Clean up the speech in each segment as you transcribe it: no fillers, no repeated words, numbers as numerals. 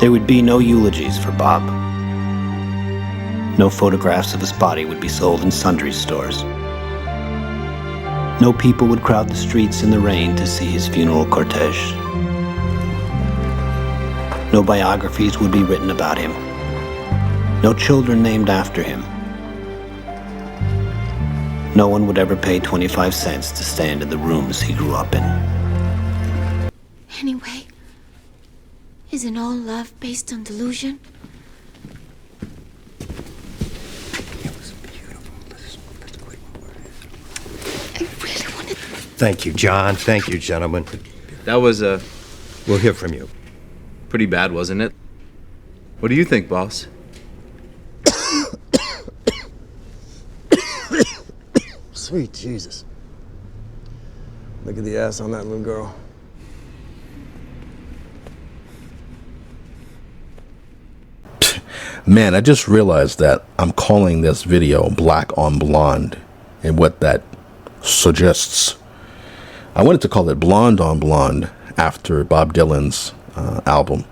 There would be no eulogies for Bob. No photographs of his body would be sold in sundry stores. No people would crowd the streets in the rain to see his funeral cortege. No biographies would be written about him. No children named after him. No one would ever pay 25 cents to stand in the rooms he grew up in. Anyway, isn't all love based on delusion? Thank you, John. Thank you, gentlemen. That was, We'll hear from you. pretty bad, wasn't it? What do you think, boss? Sweet Jesus. Look at the ass on that little girl. Man, I just realized that I'm calling this video Black on Blonde, and what that suggests. I wanted to call it Blonde on Blonde after Bob Dylan's album.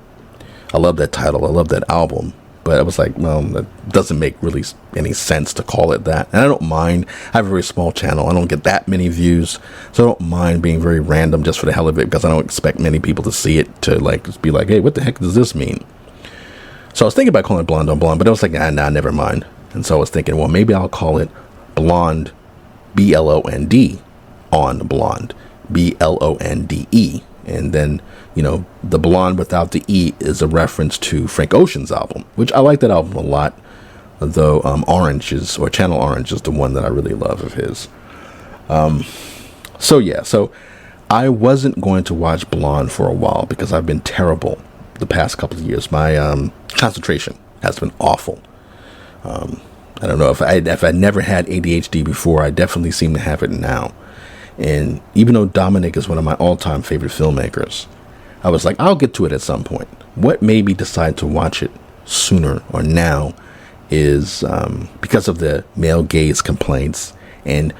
I love that title. I love that album. But I was like, well, that doesn't make really any sense to call it that. And I don't mind. I have a very small channel. I don't get that many views. So I don't mind being very random just for the hell of it, because I don't expect many people to see it to like just be like, hey, what the heck does this mean? So I was thinking about calling it Blonde on Blonde, but I was like, nah, never mind. And so I was thinking, well, maybe I'll call it Blonde, B-L-O-N-D, on Blonde, B-L-O-N-D-E. And then, you know, the blonde without the E is a reference to Frank Ocean's album, which I like that album a lot. Though Orange is, or Channel Orange is the one that I really love of his. So I wasn't going to watch Blonde for a while because I've been terrible the past couple of years. My concentration has been awful. I don't know if I never had ADHD before. I definitely seem to have it now. And even though Domink is one of my all-time favorite filmmakers, I was like, I'll get to it at some point. What made me decide to watch it sooner or now is because of the male gaze complaints and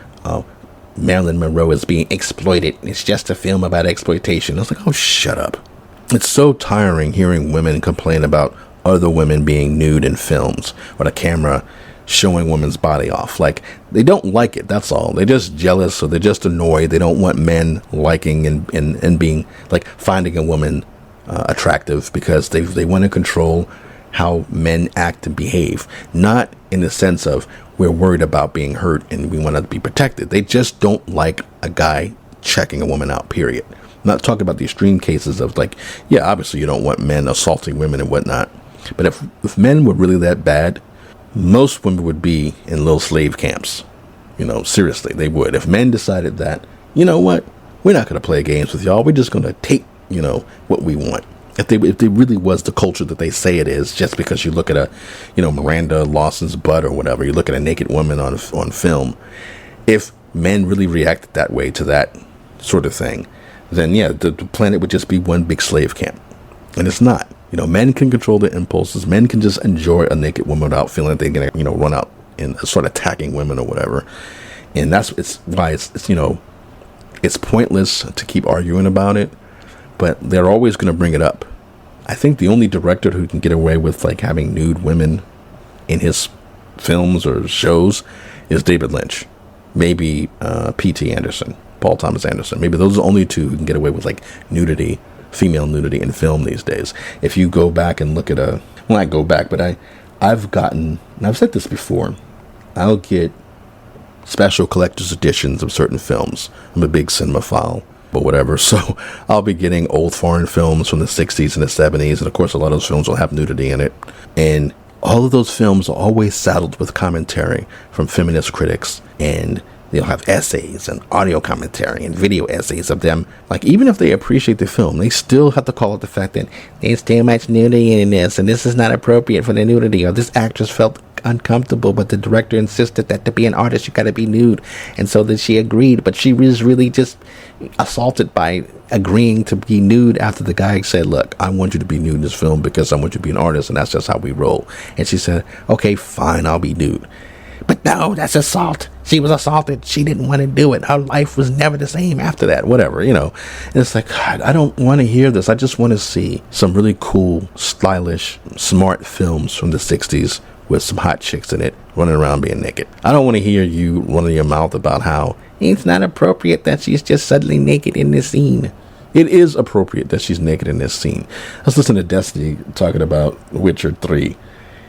Marilyn Monroe is being exploited. It's just a film about exploitation. I was like, oh, shut up. It's so tiring hearing women complain about other women being nude in films or the camera showing women's body off. Like, they don't like it, that's all. They're just jealous, or they're just annoyed. They don't want men liking and being like finding a woman attractive, because they want to control how men act and behave, not in the sense of we're worried about being hurt and we want to be protected. They just don't like a guy checking a woman out, period. I'm not talking about the extreme cases of like, yeah, obviously you don't want men assaulting women and whatnot, but if men were really that bad, most women would be in little slave camps. You know, seriously, they would. If men decided that, you know what, we're not going to play games with y'all. We're just going to take, you know, what we want. If they really was the culture that they say it is, just because you look at Miranda Lawson's butt or whatever, you look at a naked woman on film. If men really reacted that way to that sort of thing, then yeah, the planet would just be one big slave camp. And it's not. You know, men can control their impulses. Men can just enjoy a naked woman without feeling that they're going to, run out and start attacking women or whatever. And it's why it's pointless to keep arguing about it, but they're always going to bring it up. I think the only director who can get away with like having nude women in his films or shows is David Lynch. Maybe P.T. Anderson, Paul Thomas Anderson. Maybe those are the only two who can get away with like nudity, female nudity in film these days. If you go back and look at I've gotten, and I've said this before, I'll get special collector's editions of certain films. I'm a big cinemaphile or whatever, so I'll be getting old foreign films from the 60s and the 70s, and of course a lot of those films will have nudity in it. And all of those films are always saddled with commentary from feminist critics, and they'll have essays and audio commentary and video essays of them. Like, even if they appreciate the film, they still have to call it the fact that there's too much nudity in this, and this is not appropriate for the nudity, or this actress felt uncomfortable, but the director insisted that to be an artist, you got to be nude. And so that she agreed, but she was really just assaulted by agreeing to be nude after the guy said, look, I want you to be nude in this film because I want you to be an artist, and that's just how we roll. And she said, okay, fine, I'll be nude. But no, that's assault. She was assaulted. She didn't want to do it. Her life was never the same after that. Whatever, you know. And it's like, God, I don't want to hear this. I just want to see some really cool, stylish, smart films from the 60s with some hot chicks in it running around being naked. I don't want to hear you running your mouth about how it's not appropriate that she's just suddenly naked in this scene. It is appropriate that she's naked in this scene. I was listening to Destiny talking about Witcher 3,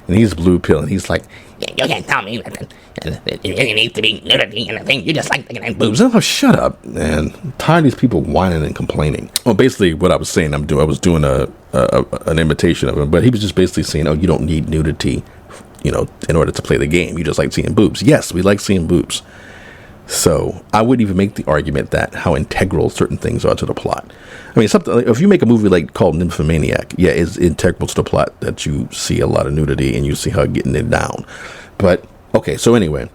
and he's blue pill, and he's like, you can't tell me that you need to be nudity and everything. You just like looking at boobs. Oh, shut up, man. I'm tired of these people whining and complaining. Well, basically, what I was saying, I was doing an imitation of him, but he was just basically saying, oh, you don't need nudity, you know, in order to play the game. You just like seeing boobs. Yes, we like seeing boobs. So I would even make the argument that how integral certain things are to the plot. I mean, something like, if you make a movie like called Nymphomaniac, yeah, it's integral to the plot that you see a lot of nudity and you see her getting it down. But okay, so anyway,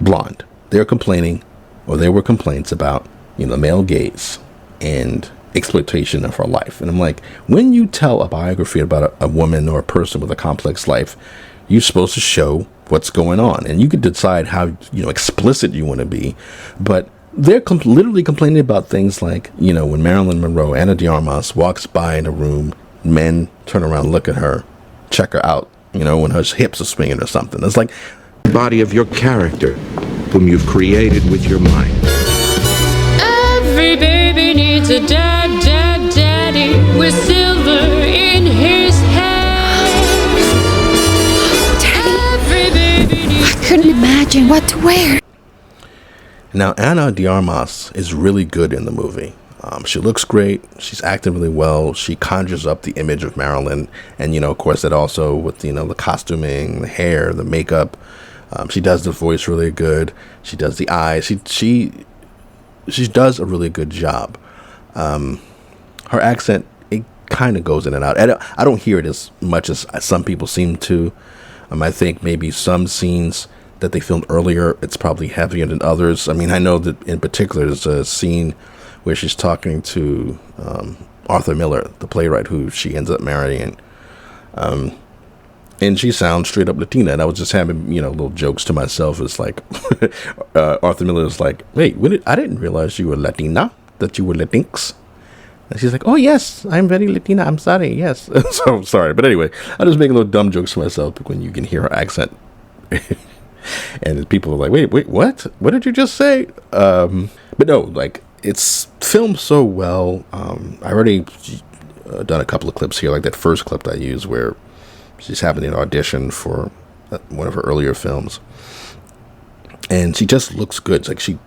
Blonde, they're complaining, or there were complaints about, you know, male gaze and exploitation of her life. And I'm like, when you tell a biography about a woman or a person with a complex life, you're supposed to show what's going on, and you can decide how, you know, explicit you want to be. But they're literally complaining about things like, you know, when Marilyn Monroe, Ana de Armas, walks by in a room, men turn around, look at her, check her out, you know, when her hips are swinging or something. It's like body of your character, whom you've created with your mind. Every baby needs a daddy with silver in his hair. I couldn't imagine what to wear. Now, Ana de Armas is really good in the movie. She looks great. She's acting really well. She conjures up the image of Marilyn. And, you know, of course, that also with, you know, the costuming, the hair, the makeup. She does the voice really good. She does the eyes. She does a really good job. Her accent, it kind of goes in and out. I don't hear it as much as some people seem to. I think maybe some scenes that they filmed earlier, it's probably heavier than others. I mean, I know that in particular, there's a scene where she's talking to Arthur Miller, the playwright who she ends up marrying. And she sounds straight up Latina. And I was just having, you know, little jokes to myself. It's like, Arthur Miller is like, wait, I didn't realize you were Latina, that you were Latinx. And she's like, oh, yes, I'm very Latina. I'm sorry. Yes. So I'm sorry. But anyway, I just making little dumb jokes to myself when you can hear her accent. And people are like, wait, what? What did you just say? But no, like, it's filmed so well. I already done a couple of clips here, like that first clip that I used where she's having an audition for one of her earlier films. And she just looks good. It's like she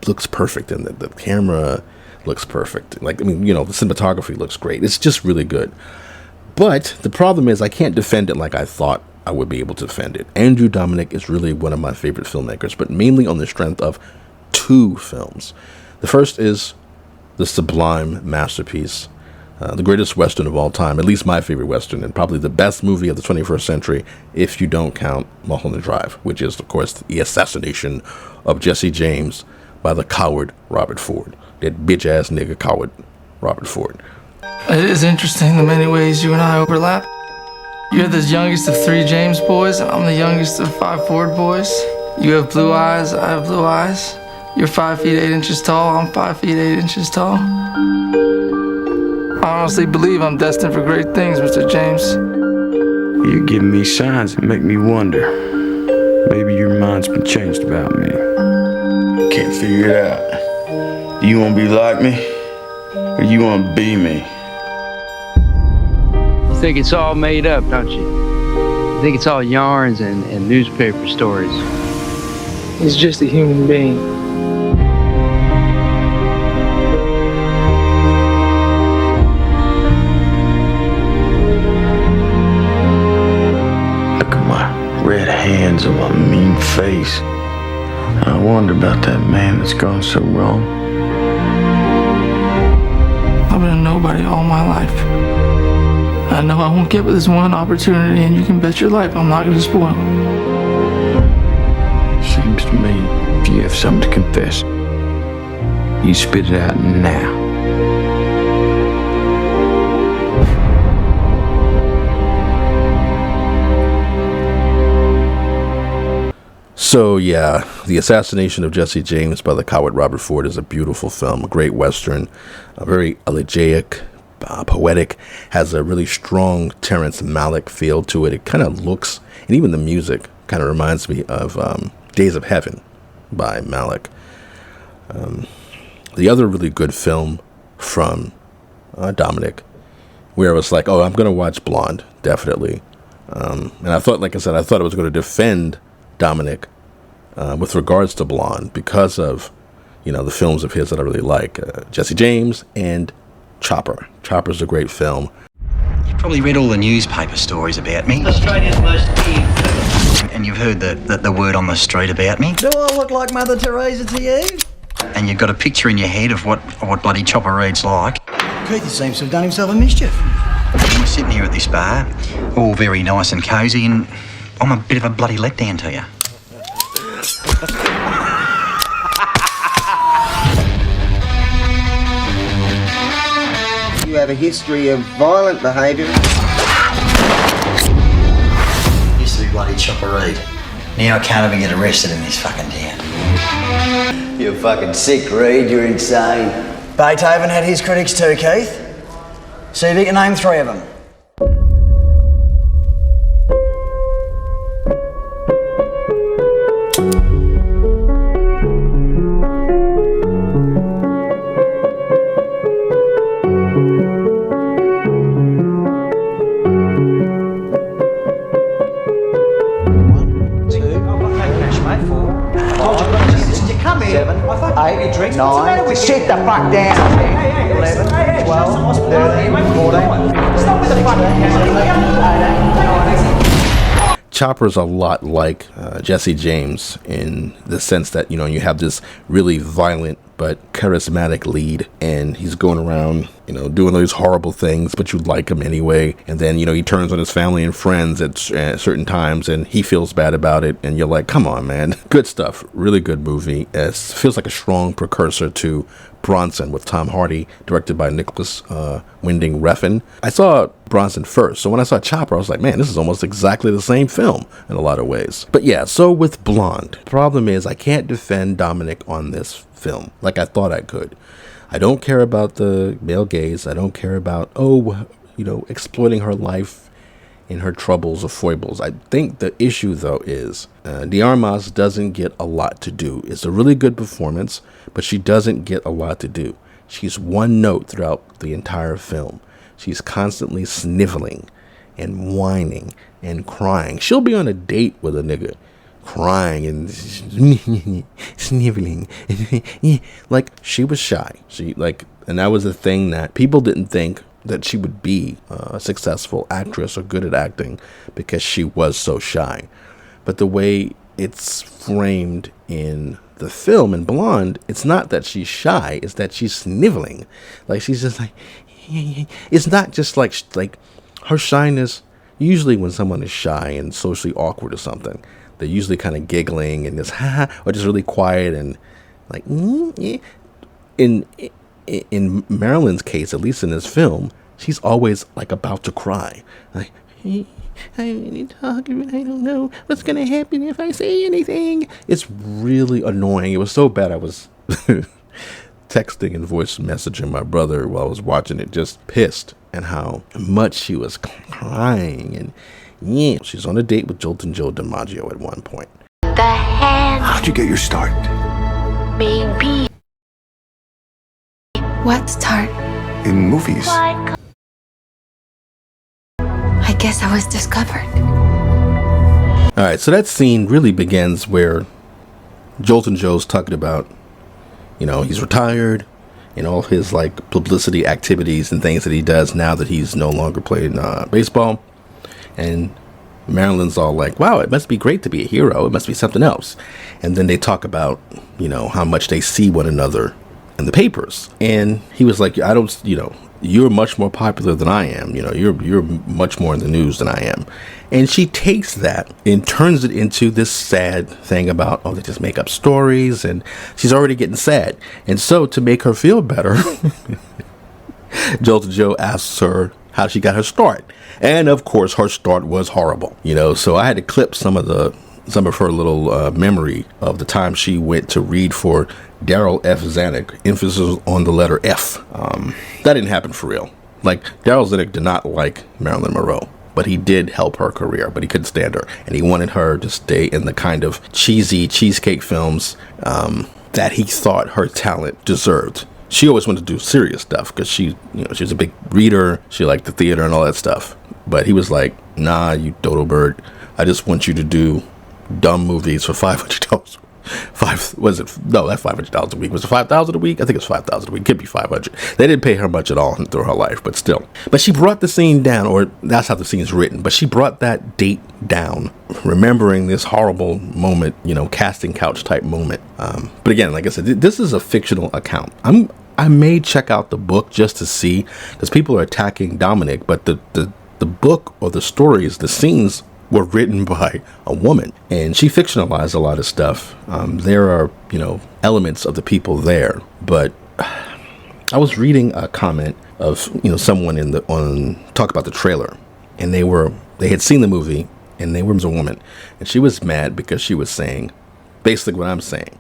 looks perfect, and the camera looks perfect. Like, I mean, you know, the cinematography looks great. It's just really good. But the problem is I can't defend it like I thought I would be able to defend it. Andrew Domink is really one of my favorite filmmakers, but mainly on the strength of two films. The first is the sublime masterpiece, the greatest Western of all time, at least my favorite Western, and probably the best movie of the 21st century, if you don't count Mulholland Drive, which is, of course, the assassination of Jesse James by the coward Robert Ford. That bitch-ass nigga coward Robert Ford. It is interesting the many ways you and I overlap. You're the youngest of 3 James boys, and I'm the youngest of 5 Ford boys. You have blue eyes, I have blue eyes. You're 5 feet 8 inches tall, I'm 5 feet 8 inches tall. I honestly believe I'm destined for great things, Mr. James. You're giving me signs that make me wonder. Maybe your mind's been changed about me. Can't figure it out. Do you want to be like me, or you want to be me? You think it's all made up, don't you? You think it's all yarns and newspaper stories. He's just a human being. Look at my red hands and my mean face. I wonder about that man that's gone so wrong. I've been a nobody all my life. I know I won't get with this one opportunity, and you can bet your life I'm not going to spoil it. Seems to me if you have something to confess, you spit it out now. So yeah, The Assassination of Jesse James by the coward Robert Ford is a beautiful film, a great Western, very elegiac, poetic, has a really strong Terrence Malick feel to it. It kind of looks, and even the music kind of reminds me of Days of Heaven by Malick. The other really good film from Domink, where I was like, oh, I'm going to watch Blonde, definitely. And I thought, like I said, I thought I was going to defend Domink with regards to Blonde because of, the films of his that I really like. Jesse James and Chopper. Chopper's a great film. You've probably read all the newspaper stories about me. Australia's most keen. And you've heard the word on the street about me. Do I look like Mother Teresa to you? And you've got a picture in your head of what bloody Chopper Reed's like. Keith seems to have done himself a mischief. We're sitting here at this bar, all very nice and cosy, and I'm a bit of a bloody letdown to you. You have a history of violent behaviour. Used to be bloody Chopper Reed. Now I can't even get arrested in this fucking town. You're fucking sick, Reed. You're insane. Beethoven had his critics too, Keith. See if you can name 3 of them. Sit the fuck down. 11, 12, 13, 14. Stop with the fucking camera. Chopper's a lot like Jesse James in the sense that, you have this really violent but charismatic lead, and he's going around, doing those horrible things, but you like him anyway. And then, he turns on his family and friends at certain times, and he feels bad about it, and you're like, come on, man. Good stuff. Really good movie. It feels like a strong precursor to Bronson with Tom Hardy, directed by Nicholas Winding Refn. I saw Bronson first, so when I saw Chopper, I was like, man, this is almost exactly the same film in a lot of ways. But yeah, so with Blonde, the problem is I can't defend Domink on this film like I thought I could. I don't care about the male gaze. I don't care about, exploiting her life and her troubles or foibles. I think the issue, though, is De Armas doesn't get a lot to do. It's a really good performance, but she doesn't get a lot to do. She's one note throughout the entire film. She's constantly sniveling and whining and crying. She'll be on a date with a nigga, crying and sniveling. Like, she was shy. And that was the thing that people didn't think that she would be a successful actress or good at acting because she was so shy. But the way it's framed in the film in Blonde, it's not that she's shy, it's that she's sniveling. Like, she's just like, it's not just like her shyness. Usually when someone is shy and socially awkward or something, they're usually kind of giggling and just or just really quiet and like in Marilyn's case, at least in this film, she's always like about to cry. Like, I really talk, I don't know what's gonna happen if I say anything. It's really annoying. It was so bad I was texting and voice messaging my brother while I was watching it, just pissed at how much she was crying. And yeah, she's on a date with Jolton Joe DiMaggio at one point. The hand. How'd you get your start? Maybe. What start? In movies. I guess I was discovered. All right, so that scene really begins where Jolton Joe's talking about, he's retired and all his like publicity activities and things that he does now that he's no longer playing baseball. And Marilyn's all like, wow, it must be great to be a hero. It must be something else. And then they talk about, how much they see one another in the papers. And he was like, I don't, you're much more popular than I am. You're much more in the news than I am. And she takes that and turns it into this sad thing about, they just make up stories, and she's already getting sad. And so to make her feel better, Jolton Joe asks her how she got her start. And of course, her start was horrible. So I had to clip some of the some of her little memory of the time she went to read for Daryl F. Zanuck, emphasis on the letter F. That didn't happen for real. Like, Daryl Zanuck did not like Marilyn Monroe, but he did help her career, but he couldn't stand her. And he wanted her to stay in the kind of cheesy cheesecake films that he thought her talent deserved. She always wanted to do serious stuff because she was a big reader. She liked the theater and all that stuff. But he was like, nah, you dodo bird. I just want you to do dumb movies for $500. That's $500 a week. Was it $5,000 a week? I think it's $5,000 a week. Could be $500. They didn't pay her much at all through her life, but still. But she brought the scene down, or that's how the scene is written. But she brought that date down, remembering this horrible moment, casting couch type moment. But again, like I said, this is a fictional account. I may check out the book just to see, because people are attacking Domink, but the book or the stories, the scenes were written by a woman, and she fictionalized a lot of stuff. There are, elements of the people there, but I was reading a comment of, someone talk about the trailer, and they had seen the movie, and they was a woman, and she was mad because she was saying basically what I'm saying.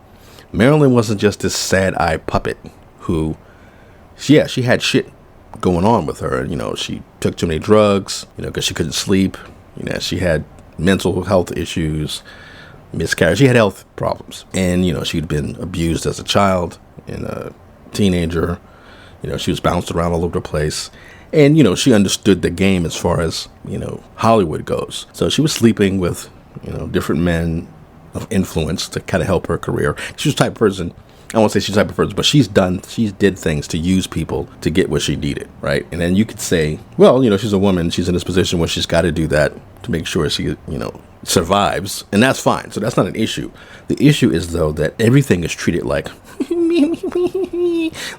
Marilyn wasn't just this sad-eyed puppet who, she had shit going on with her. She took too many drugs, because she couldn't sleep. She had mental health issues, miscarriage. She had health problems. And, she'd been abused as a child and a teenager. She was bounced around all over the place. And, she understood the game as far as, Hollywood goes. So she was sleeping with, different men of influence to kind of help her career. She was the type of person, I won't say she's the type of person, but she did things to use people to get what she needed, right? And then you could say, well, she's a woman, she's in this position where she's got to do that to make sure she, survives, and that's fine. So that's not an issue. The issue is, though, that everything is treated like,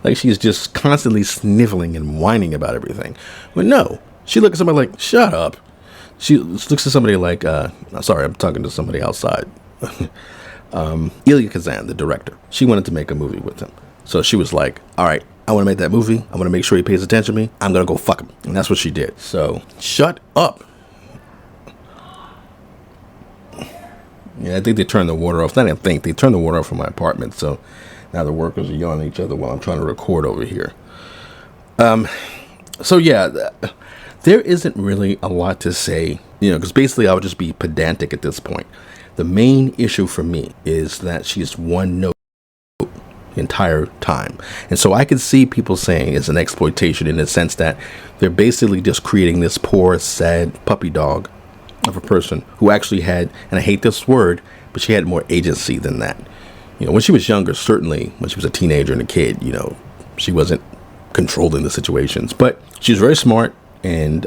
like she's just constantly sniveling and whining about everything. But no, she looks at somebody like, shut up. She looks at somebody like, sorry, I'm talking to somebody outside. Elia Kazan, the director, she wanted to make a movie with him. So she was like, all right, I want to make that movie. I want to make sure he pays attention to me. I'm going to go fuck him. And that's what she did. So shut up. Yeah, I think they turned the water off. They turned the water off from my apartment. So now the workers are yelling at each other while I'm trying to record over here. So yeah, there isn't really a lot to say, because basically I would just be pedantic at this point. The main issue for me is that she's one note the entire time. And so I can see people saying it's an exploitation in the sense that they're basically just creating this poor, sad puppy dog of a person who actually had, and I hate this word, but she had more agency than that. When she was younger, certainly when she was a teenager and a kid, she wasn't controlling the situations. But she was very smart, and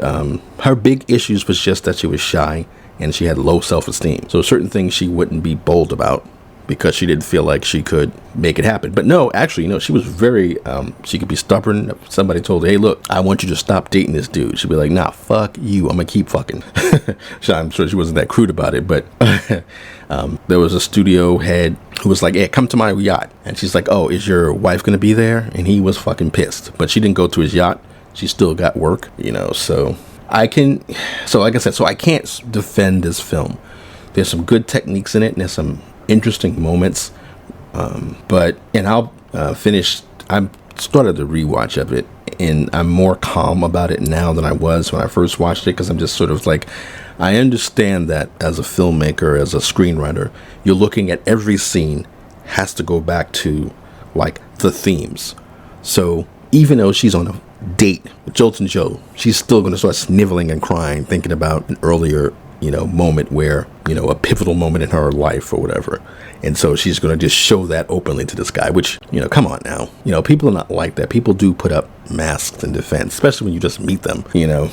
her big issues was just that she was shy and she had low self-esteem. So certain things she wouldn't be bold about because she didn't feel like she could make it happen. But no, actually, she was very, she could be stubborn. If somebody told her, hey, look, I want you to stop dating this dude, she'd be like, nah, fuck you, I'm gonna keep fucking. I'm sure she wasn't that crude about it, but there was a studio head who was like, hey, come to my yacht. And she's like, oh, is your wife gonna be there? And he was fucking pissed. But she didn't go to his yacht. She still got work, so I can't defend this film. There's some good techniques in it, and there's some interesting moments. And I'll finish. I started the rewatch of it, and I'm more calm about it now than I was when I first watched it, because I'm just sort of like, I understand that as a filmmaker, as a screenwriter, you're looking at every scene has to go back to like the themes. So even though she's on a date with Jolton Joe, she's still going to start sniveling and crying, thinking about an earlier, moment where, a pivotal moment in her life or whatever. And so she's going to just show that openly to this guy, which, come on now. People are not like that. People do put up masks in defense, especially when you just meet them, And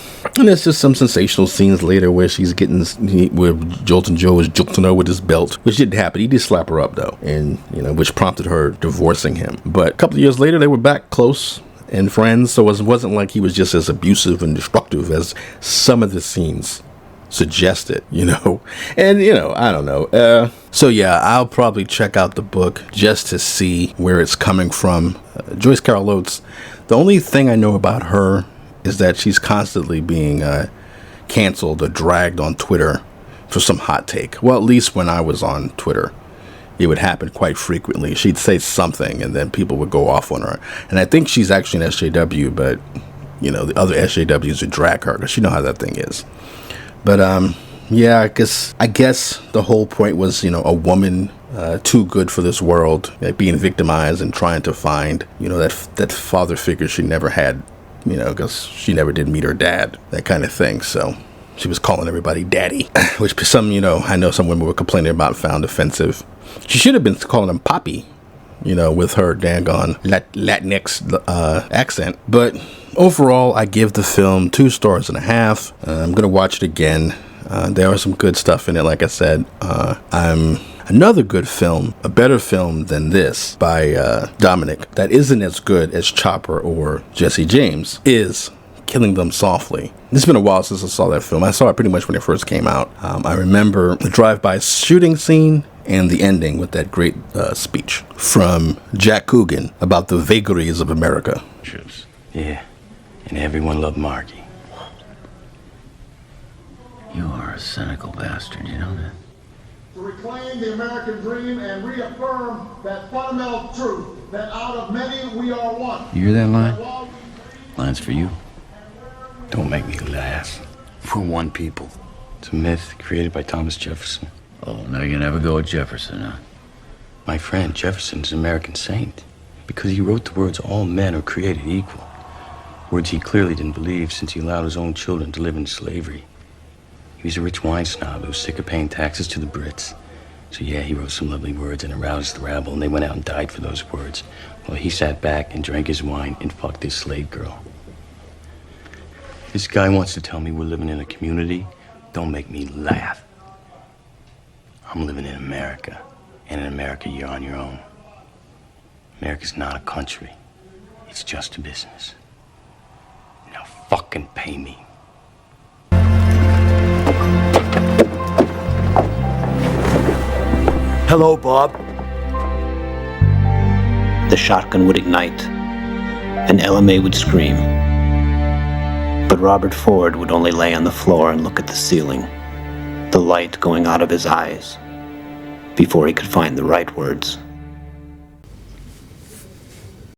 there's just some sensational scenes later where where Jolton Joe is jolting her with his belt, which didn't happen. He did slap her up, though, and, which prompted her divorcing him. But a couple of years later, they were back close and friends, so it wasn't like he was just as abusive and destructive as some of the scenes suggested, and I don't know. So yeah, I'll probably check out the book just to see where it's coming from. Joyce Carol Oates, the only thing I know about her is that she's constantly being canceled or dragged on Twitter for some hot take. Well, at least when I was on Twitter, it would happen quite frequently. She'd say something, and then people would go off on her. And I think she's actually an SJW, but, you know, the other SJWs would drag her, because you know how that thing is. But, yeah, I guess the whole point was, you know, a woman too good for this world, being victimized and trying to find, you know, that father figure she never had, you know, because she never did meet her dad, that kind of thing. So she was calling everybody daddy, which some, you know, I know some women were complaining about, found offensive. She should have been calling him Poppy, you know, with her daggone Latinx accent. But overall, I give the film 2.5 stars. I'm going to watch it again. There are some good stuff in it, like I said. Another good film, a better film than this by Domink, that isn't as good as Chopper or Jesse James, is Killing Them Softly. It's been a while since I saw that film. I saw it pretty much when it first came out. I remember the drive-by shooting scene and the ending with that great speech from Jack Coogan about the vagaries of America. Yeah, and everyone loved Margie. You are a cynical bastard, you know that? To reclaim the American dream and reaffirm that fundamental truth that out of many we are one. You hear that line? Line's for you. Don't make me laugh. We're one people. It's a myth created by Thomas Jefferson. Oh, now you never go with Jefferson, huh? My friend, Jefferson's an American saint because he wrote the words, all men are created equal. Words he clearly didn't believe since he allowed his own children to live in slavery. He was a rich wine snob who was sick of paying taxes to the Brits. So yeah, he wrote some lovely words and aroused the rabble, and they went out and died for those words. While he sat back and drank his wine and fucked his slave girl. This guy wants to tell me we're living in a community. Don't make me laugh. I'm living in America. And in America, you're on your own. America's not a country. It's just a business. Now fucking pay me. Hello, Bob. The shotgun would ignite, and Ella May would scream. But Robert Ford would only lay on the floor and look at the ceiling, the light going out of his eyes, before he could find the right words.